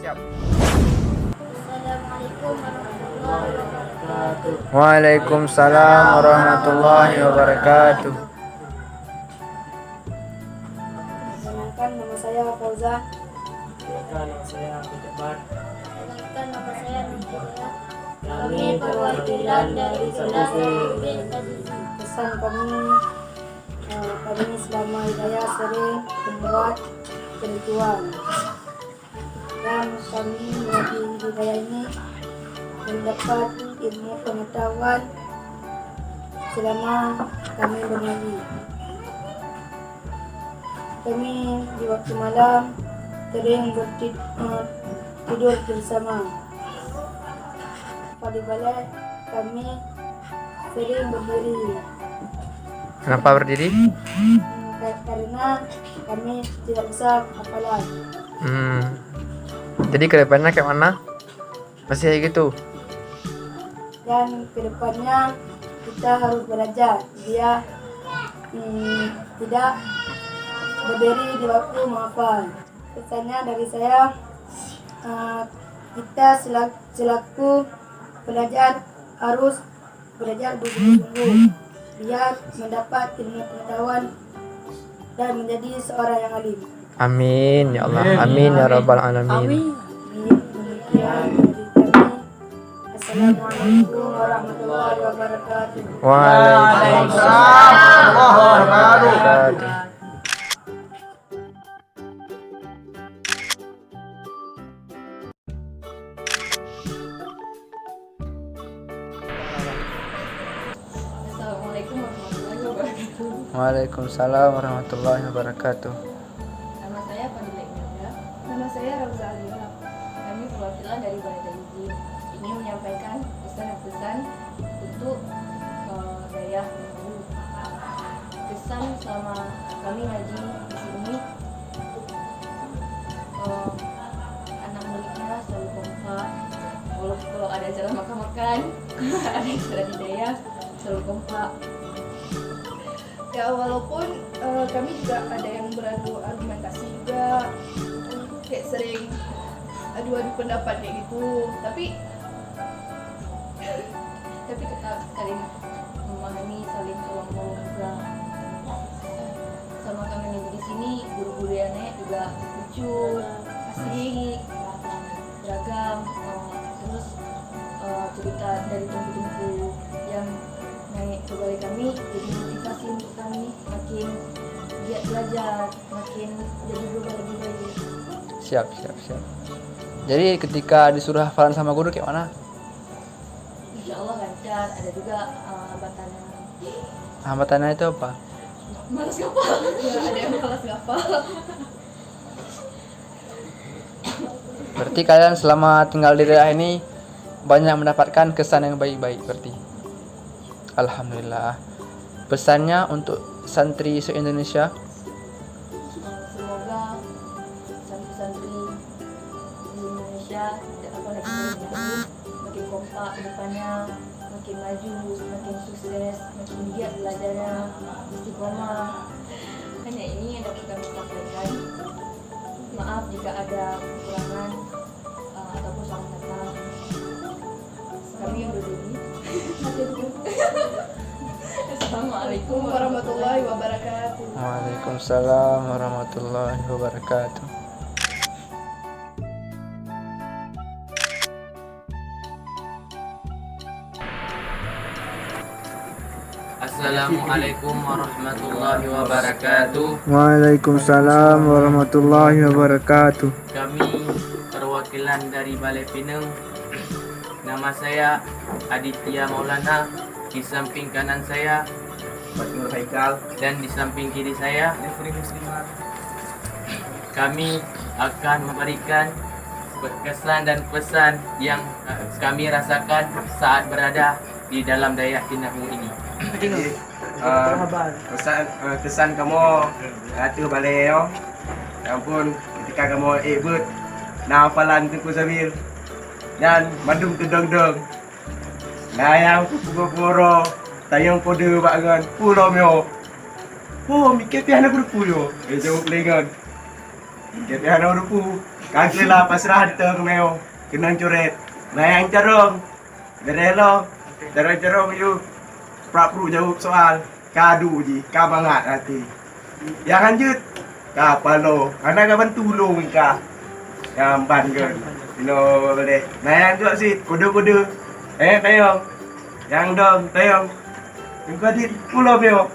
Siap. Assalamualaikum warahmatullahi wabarakatuh. Waalaikumsalam warahmatullahi wabarakatuh. Perkenalkan, nama saya Fauzan. Nama saya Abdul. Perkenalkan, nama saya Nurul. Kami perwakilan dari kelas pesan kami selama hidayah sering membuat kerinduan, dan kami melalui hidayah ini mendapat ilmu pengetahuan selama kami bernyanyi. Kami di waktu malam sering tidur bersama. Pada balai kami sering berdiri Kenapa berdiri? karena kami tidak bisa hafalan. Jadi kedepannya kayak mana? Masih kayak gitu? Dan kedepannya kita harus belajar biar tidak berdiri di waktu menghafal. Pesannya dari saya, kita selaku pelajar harus belajar bersungguh-sungguh biar mendapat ilmu pengetahuan dan menjadi seorang yang alim. Amin ya Allah. Amin ya rabbal alamin. Demikian dari kami. Assalamualaikum warahmatullahi wabarakatuh. Waalaikumsalam warahmatullahi wabarakatuh. Assalamualaikum warahmatullahi wabarakatuh. Waalaikumsalam warahmatullahi wabarakatuh. Nama saya Fadila Imelda. Nama saya Rauza Alila. Kami perwakilan dari Balai Tajwid ingin menyampaikan pesan-pesan untuk daerah Bengkulu. Pesan selama kami ngaji di sini, anak muridnya selalu kompak. Kalau ada acara makan-makan, ada acara hidayah, selalu kompak. Ya, walaupun kami juga ada yang beradu argumentasi juga, kayak sering adu-adu pendapat kayak gitu, tapi Tapi tetap saling ini guru-guru yang naik juga lucu, asik, beragam, terus cerita dari tungku-tungku yang naik ke balai kami jadi motivasi untuk kami makin giat belajar, makin jadi berubah lebih baik. Siap. Jadi ketika disuruh hafalan sama guru kayak mana? Insya Allah lancar, ada juga hambatannya. Hambatannya itu apa? Malas ngapal. Ya, ada yang malas ngapal. Berarti kalian selama tinggal di daerah ini banyak mendapatkan kesan yang baik-baik berarti. Alhamdulillah. Pesannya untuk santri se-Indonesia? Semoga santri-santri di Indonesia makin kompak ke depannya, makin maju, makin sukses, makin giat belajarnya, istiqomah. Hanya ini yang dapat kami sampaikan. Maaf jika ada kekurangan ataupun salah kata. Kami undur diri. Assalamualaikum warahmatullahi wabarakatuh. Waalaikumsalam warahmatullahi wabarakatuh. Assalamualaikum warahmatullahi wabarakatuh. Waalaikumsalam warahmatullahi wabarakatuh. Kami perwakilan dari Balai Pinang. Nama saya Aditya Maulana. Di samping kanan saya Fatul Haikal dan di samping kiri saya Nefri Muslimat. Kami akan memberikan kesan dan pesan yang kami rasakan saat berada di dalam Dayak Tinahu ini. Kesan kamu tu balai yo. Ampun ketika kamu ikut hafalan Tengku Zabir dan mandum tudong-dong. Nah yang pukul-pukul tayang kode bagan pulau mio. Oh mikir piana berpulo. Jauh lengan. Mikir piana berpu. Kagila pasrah teng mio. Kenang coret. Nah yang jarong. Derelo. Jarong you. Prapru jawab soal. Kadu ji. Kabangat hati. Yang lanjut. Kapalo. Anak kapan tulung ika. Yang bangun. Ino boleh. Nah yang juga sih kode-kode. Tayong. Yang dong, tayong. Yung kadit, pulau meo.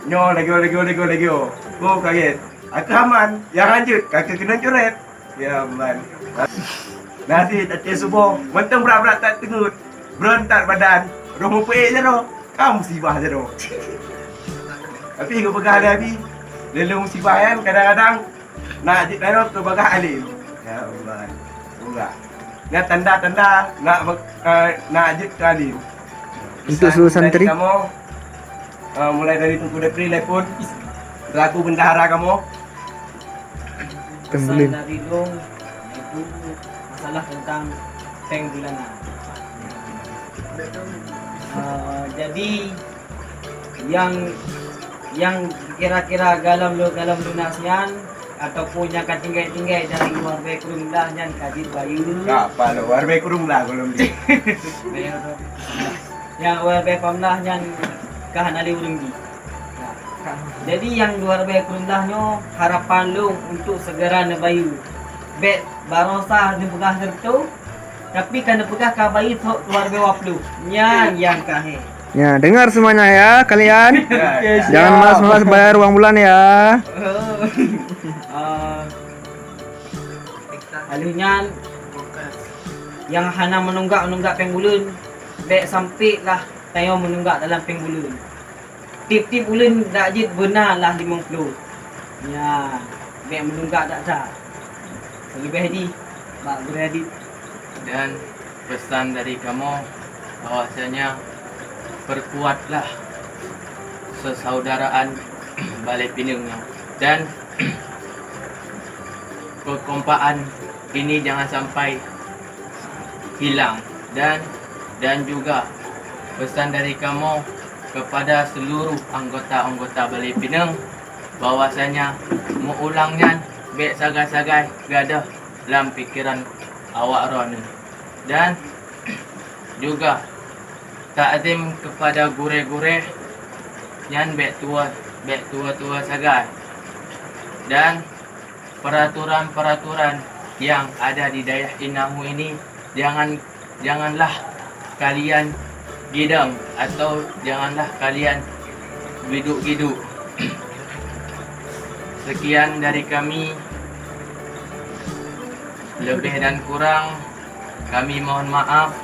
Nyo, lagi. Oh, kaget. Aku aman. Yang lanjut, kakak kena coret. Ya, man. Nasi, tati subuh. Mentang berat-berat tak tengut. Berontak badan. Rumah puik je tu. Kamu musibah je tu. Tapi aku pegang habis. Lalu musibah kan, kadang-kadang nak ajit lalu tu bagah alim. Ya, man. Enggak. Nak tanda-tanda nak ajit ke alim. Untuk seluruh santri kamu mulai dari Tengku Depri pun selaku bendahara kamu. Pesan dari Dong itu masalah tentang pengbulanan. Jadi yang kira-kira galam lunasnya ataupun yang tinggai-tinggai dari luar backroom dah yang kadir bayu. Apa lo luar backroom lah belum di. Yang luar backroom dah yang kahanali urungi. Jadi yang luar backroom dahnya harapan lu untuk segera nebayu. Bet barosah di pegah tertu tapi kan pegah ka bayi luar bewap lu. Yang kahe. ya, dengar semuanya ya kalian. Jangan malas-malas bayar uang bulan ya. Alunya yang hana menunggak penggulun baik sampai lah tayo menunggak dalam penggulun. Tip-tip ulun dak jid benar lah 50. Ya, baik menunggak tak sah. Lebih hadi, mak berhadi. Dan pesan dari kamu bahwasanya perkuatlah persaudaraan Balai Pinangnya dan kekompakan ini jangan sampai hilang dan juga pesan dari kamu kepada seluruh anggota-anggota Balai Pinang bahwasanya mengulangnya baik sagai-sagai gadah dalam pikiran awak roni dan juga takdim kepada gure-gure yang baik tua baik tua-tua sagai. Dan peraturan-peraturan yang ada di daerah Inahu ini janganlah kalian gidam atau janganlah kalian giduk-giduk. Sekian dari kami. Lebih dan kurang kami mohon maaf.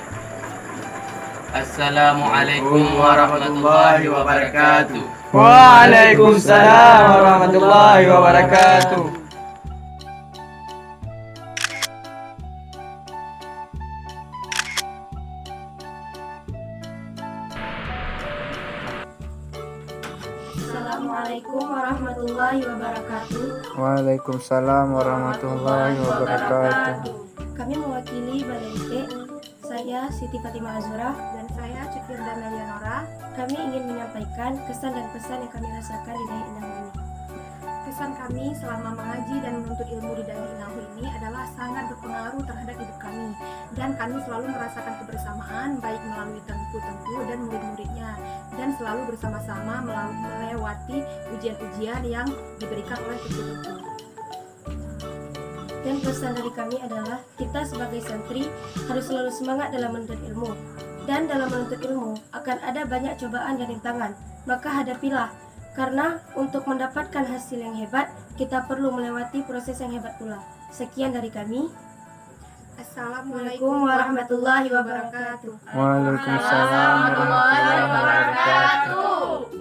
Assalamualaikum warahmatullahi wabarakatuh. Waalaikumsalam warahmatullahi wabarakatuh. Assalamualaikum warahmatullahi wabarakatuh. Waalaikumsalam warahmatullahi wabarakatuh. Kami mewakili Balai IT. Saya Siti Fatimah Azura dan saya Cukfirdana Yanora. Kami ingin menyampaikan kesan dan pesan yang kami rasakan di daerah Inahu ini. Kesan kami selama mengaji dan menuntut ilmu di daerah Inahu ini adalah sangat berpengaruh terhadap hidup kami, dan kami selalu merasakan kebersamaan baik melalui tengku-tengku dan murid-muridnya, dan selalu bersama-sama melewati ujian-ujian yang diberikan oleh tengku-tengku. Dan pesan dari kami adalah kita sebagai santri harus selalu semangat dalam menuntut ilmu. Dan dalam menuntut ilmu akan ada banyak cobaan dan rintangan, maka hadapilah. Karena untuk mendapatkan hasil yang hebat, kita perlu melewati proses yang hebat pula. Sekian dari kami. Assalamualaikum warahmatullahi wabarakatuh. Waalaikumsalam warahmatullahi wabarakatuh.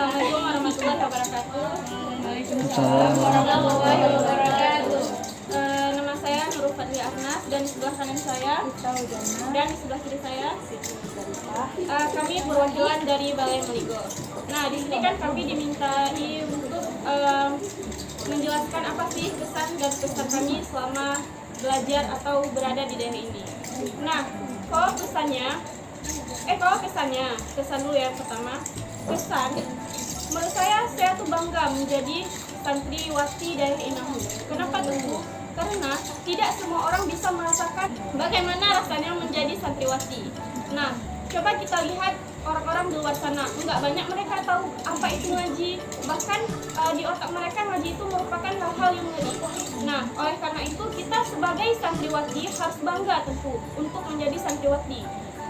Assalamualaikum warahmatullahi wabarakatuh. Waalaikumsalam warahmatullahi wabarakatuh. Nama saya Nurul Fadli Arnas, dan di sebelah kanan saya dan di sebelah kiri saya kami perwakilan dari Balai Meligo. Nah, di sini kan kami dimintai untuk menjelaskan apa sih kesan dan pesan kami selama belajar atau berada di daerah ini. Nah, kalau kesannya, kesan dulu ya pertama. Kesan, menurut saya tuh bangga menjadi santriwati dari Inahu. Kenapa tuh? Karena tidak semua orang bisa merasakan bagaimana rasanya menjadi santriwati. Nah, coba kita lihat orang-orang di luar sana, enggak banyak mereka tahu apa itu ngaji. Bahkan di otak mereka ngaji itu merupakan hal-hal yang ngeri. Nah, oleh karena itu kita sebagai santriwati harus bangga tentu untuk menjadi santriwati.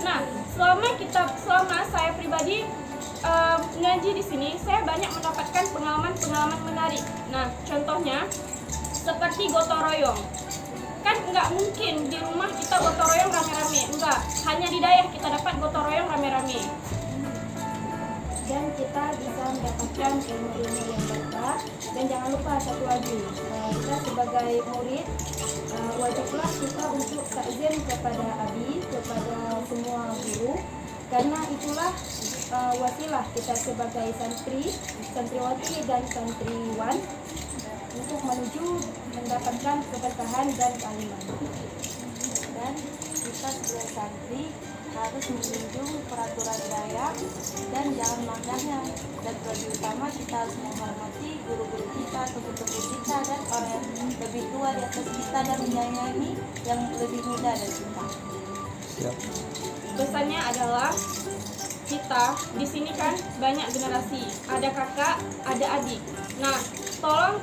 Nah, selama saya pribadi ngaji di sini, saya banyak mendapatkan pengalaman menarik. Nah, contohnya seperti gotong royong. Kan nggak mungkin di rumah kita gotong royong rame-rame, enggak. Hanya di daerah kita dapat gotong royong rame-rame. Dan kita bisa mendapatkan ilmu-ilmu yang berkah. Dan jangan lupa satu lagi, kita sebagai murid wajiblah kita untuk takzim kepada abi, kepada semua guru, karena itulah wasilah kita sebagai santriwati dan santriwan untuk menuju mendapatkan keberkahan dan kealiman. Dan kita sebagai santri harus menjunjung peraturan daerah dan jangan melanggarnya. Dan terlebih utama kita harus menghormati guru-guru kita, teman-teman kita, dan orang yang lebih tua di atas kita, dan menyayangi yang lebih muda dari kita. Siap. Pesannya adalah kita di sini kan banyak generasi, ada kakak, ada adik. Nah, tolong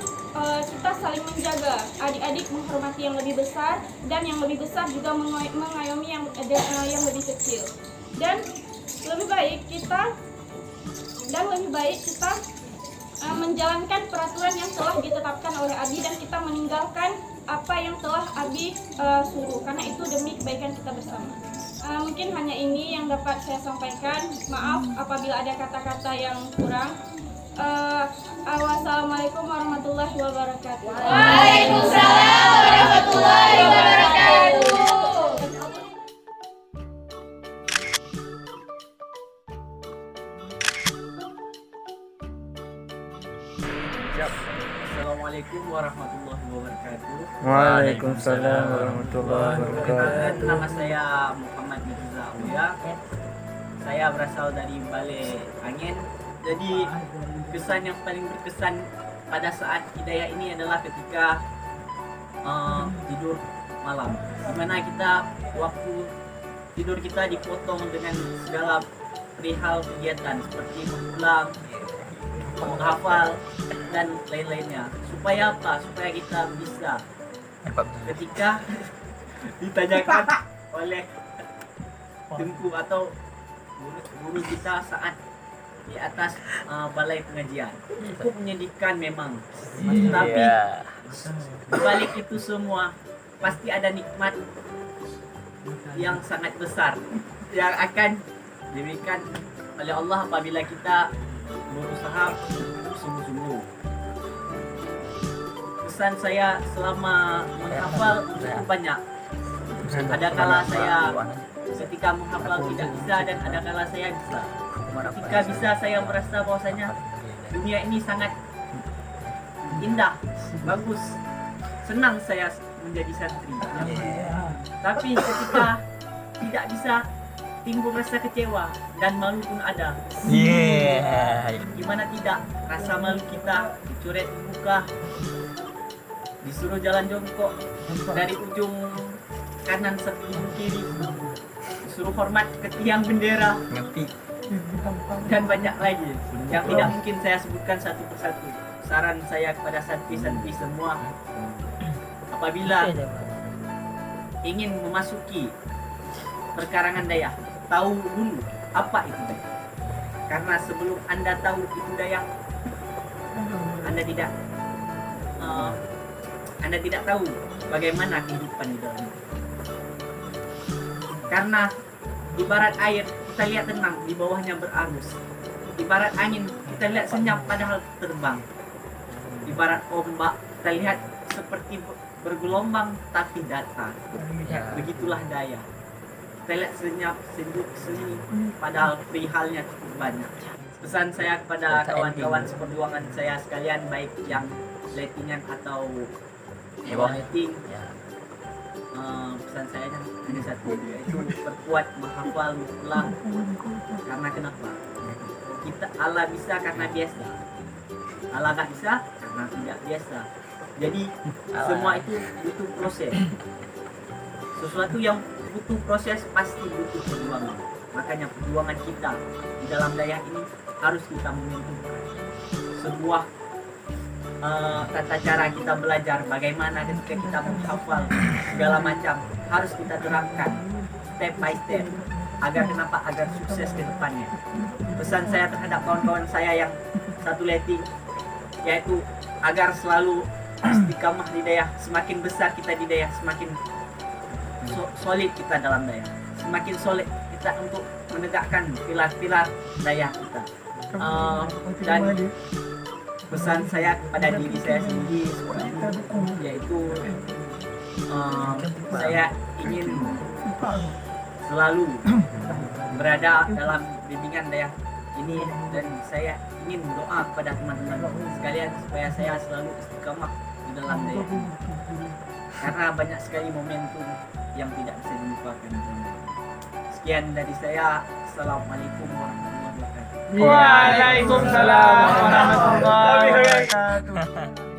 kita saling menjaga, adik-adik menghormati yang lebih besar, dan yang lebih besar juga mengayomi yang lebih kecil. Dan lebih baik kita menjalankan peraturan yang telah ditetapkan oleh Abi, dan kita meninggalkan apa yang telah Abi suruh, karena itu demi kebaikan kita bersama. Mungkin hanya ini yang dapat saya sampaikan. Maaf apabila ada kata-kata yang kurang. Wassalamualaikum warahmatullahi wabarakatuh. Waalaikumsalam warahmatullahi wabarakatuh. Assalamualaikum warahmatullahi wabarakatuh. Waalaikumsalam warahmatullahi wabarakatuh. Nama saya Muhammad Mirza Uya. Saya berasal dari Balai Angin. Jadi kesan yang paling berkesan pada saat hidayah ini adalah ketika tidur malam, dimana kita waktu tidur kita dipotong dengan segala perihal kegiatan seperti mengulang, menghafal dan lain-lainnya. Supaya apa? Supaya kita bisa ketika ditanyakan oleh tengku atau guru kita saat di atas balai pengajian, cukup menyedihkan memang, tapi di balik itu semua pasti ada nikmat yang sangat besar yang akan diberikan oleh Allah apabila kita berusaha sungguh-sungguh. Pesan saya selama menghafal cukup banyak. Ada kala saya ketika menghafal tidak bisa dan ada kala saya bisa. Ketika bisa saya merasa bahwasanya dunia ini sangat indah, bagus, senang saya menjadi santri. Tapi ketika tidak bisa, timbul rasa kecewa dan malu pun ada. Gimana tidak, rasa malu kita dicoret muka, disuruh jalan jongkok dari ujung kanan sampai ujung kiri, disuruh hormat ke tiang bendera, dan banyak lagi yang tidak mungkin saya sebutkan satu persatu. Saran saya kepada santri-santri semua, apabila ingin memasuki perkarangan Dayak, tahu dulu apa itu Dayak. Karena sebelum Anda tahu itu Dayak, Anda tidak tahu bagaimana kehidupan di dalamnya. Karena ibarat air, kita lihat tenang, di bawahnya berarus. Ibarat angin, kita lihat senyap padahal terbang. Ibarat ombak, kita lihat seperti bergelombang tapi datar. Begitulah Dayak. Kita lihat senyap, sejuk, seni, padahal perihalnya cukup banyak. Pesan saya kepada kawan-kawan seperjuangan saya sekalian, baik yang lettingan atau letting, pesan saya hanya satu, yaitu perkuat menghafal, mengulang. Karena kenapa? Kita Allah bisa karena biasa, Allah nggak bisa karena tidak biasa. Jadi semua itu butuh proses. Sesuatu yang butuh proses pasti butuh perjuangan. Makanya perjuangan kita di dalam Dayak ini harus kita menentukan sebuah tata cara kita belajar bagaimana ketika kita menghafal segala macam, harus kita terapkan step by step agar kenapa? Agar sukses ke depannya. Pesan saya terhadap kawan-kawan saya yang satu letting, yaitu agar selalu istiqamah di Dayak. Semakin besar kita di Dayak, semakin solid kita dalam Dayak, semakin solid kita untuk menegakkan pilar-pilar Dayak kita. Dan pesan saya kepada diri saya sendiri yaitu saya ingin selalu berada dalam bimbingan Dayak ini, dan saya ingin doa kepada teman-teman sekalian supaya saya selalu istiqamah di dalam Dayak ini. Karena banyak sekali momentum yang tidak bisa dilupakan. Sekian dari saya. Assalamualaikum warahmatullahi wabarakatuh. Waalaikumsalam warahmatullahi wabarakatuh.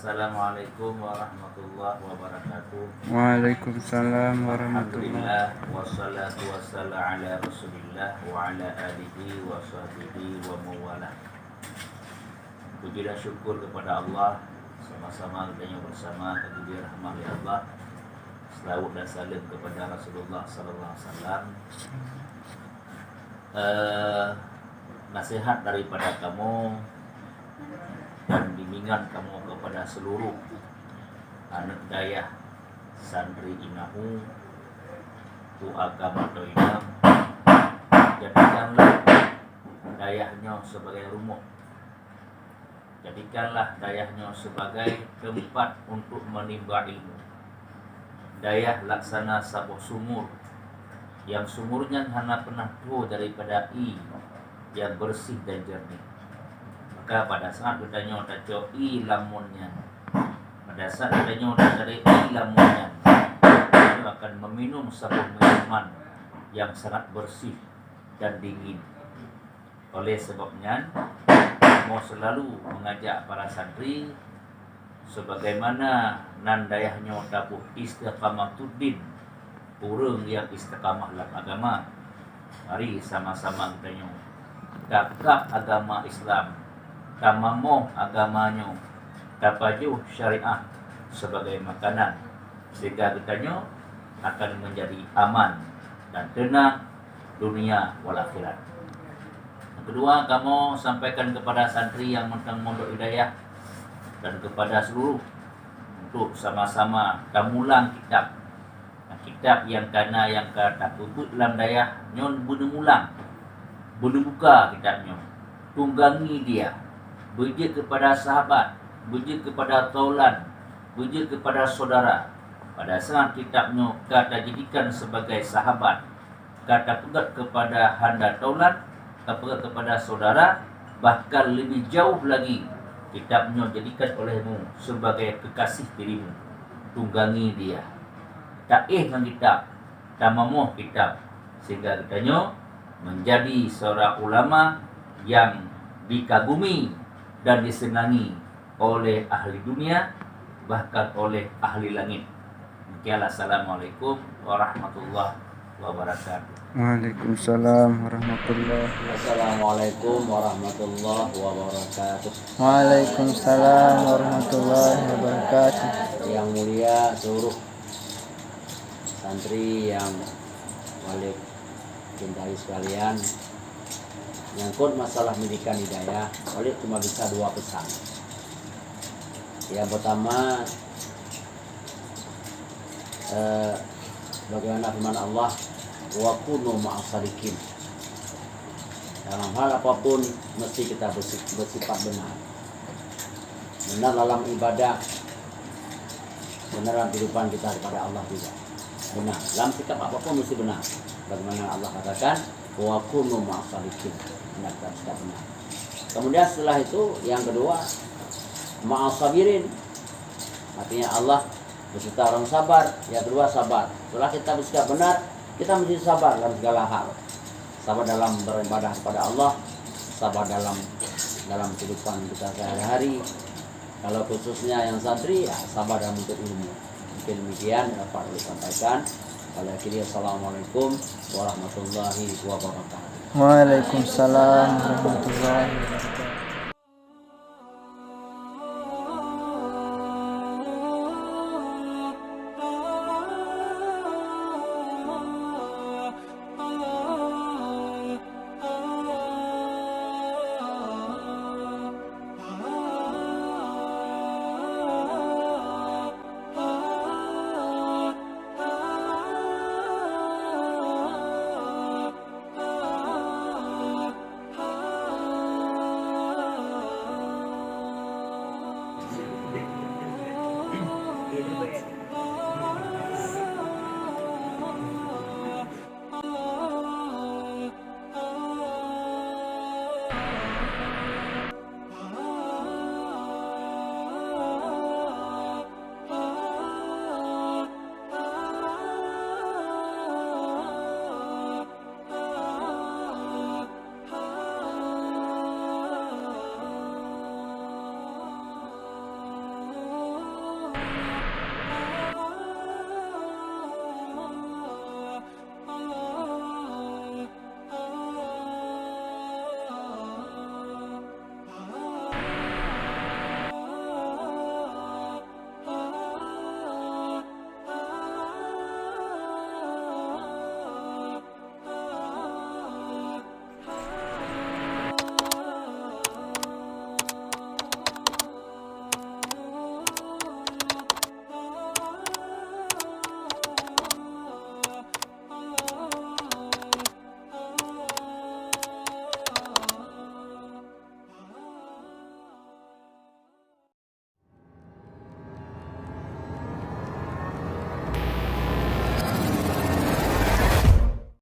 Assalamualaikum warahmatullahi wabarakatuh. Waalaikumsalam warahmatullahi. Alhamdulillah wassalatu wassalamu ala Rasulillah wa ala alihi wa sahbihi wa mawalah. Puji dan syukur kepada Allah, sama-sama kita bersama kemudian rahmat Allah. Selawat dan salam kepada Rasulullah sallallahu alaihi wasallam. Nasihat daripada kamu dan bimbingan kamu kepada seluruh anak dayah santri Inahu tu agama Toinam, jadikanlah dayahnya sebagai rumah, jadikanlah dayahnya sebagai tempat untuk menimba ilmu. Dayah laksana sabuh sumur yang sumurnya hanya pernah tuh daripada yang bersih dan jernih. Maka pada saat bertanya taco lamunnya, pada saat bertanya dari lamunnya, itu akan meminum sebuah minuman yang sangat bersih dan dingin. Oleh sebabnya, mau selalu mengajak para santri sebagaimana nandayahnya tabuh istiqamatuddin, urang yang istiqamah dalam agama. Mari sama-sama bertanya kakak agama Islam, tamamoh agamanya, tapajuh syariah sebagai makanan, sehingga kitanya akan menjadi aman dan tenang dunia wal akhirat. Yang kedua, kamu sampaikan kepada santri yang mentang mondok hidayah dan kepada seluruh untuk sama-sama kamulang kitab yang kana yang kata kubut dalam dayah nyon bunuh mulang, bunuh buka kitabnya, tunggangi dia, bujik kepada sahabat, bujik kepada taulan, bujik kepada saudara. Pada saat kitabnya kata jadikan sebagai sahabat, kata pegat kepada handa taulan, kata pegat kepada saudara, bahkan lebih jauh lagi kitabnya jadikan olehmu sebagai kekasih dirimu. Tunggangi dia, taih dengan kitab, tamamuh kitab, sehingga kitanya menjadi seorang ulama yang dikagumi dan disenangi oleh ahli dunia, bahkan oleh ahli langit. Demikianlah. Assalamualaikum warahmatullahi wabarakatuh. Waalaikumsalam warahmatullahi wabarakatuh. Assalamualaikum warahmatullahi wabarakatuh. Waalaikumsalam warahmatullahi wabarakatuh. Yang mulia seluruh santri yang walik cintai sekalian, nyangkut masalah pendidikan hidayah, walik cuma bisa dua pesan. Yang pertama, bagaimana firman Allah, wa kunu ma'as-sadiqin. Dalam hal apapun mesti kita bersifat benar. Benar dalam ibadah, benar dalam kehidupan kita kepada Allah juga. Benar dalam sikap apapun mesti benar. Bagaimana Allah katakan, wa kunu ma'as-sadiqin. Benar, kita bersikap benar. Kemudian setelah itu yang kedua, ma'as-sabirin. Artinya Allah beserta orang sabar. Yang kedua sabar. Setelah kita bersikap benar, kita mesti sabar dalam segala hal. Sabar dalam beribadah kepada Allah, sabar dalam kehidupan kita sehari-hari. Kalau khususnya yang santri, ya sabar dalam menuntut ilmu. Mungkin demikian dapat disampaikan. Pada akhirnya, assalamualaikum warahmatullahi wabarakatuh. Waalaikumsalam warahmatullahi wabarakatuh.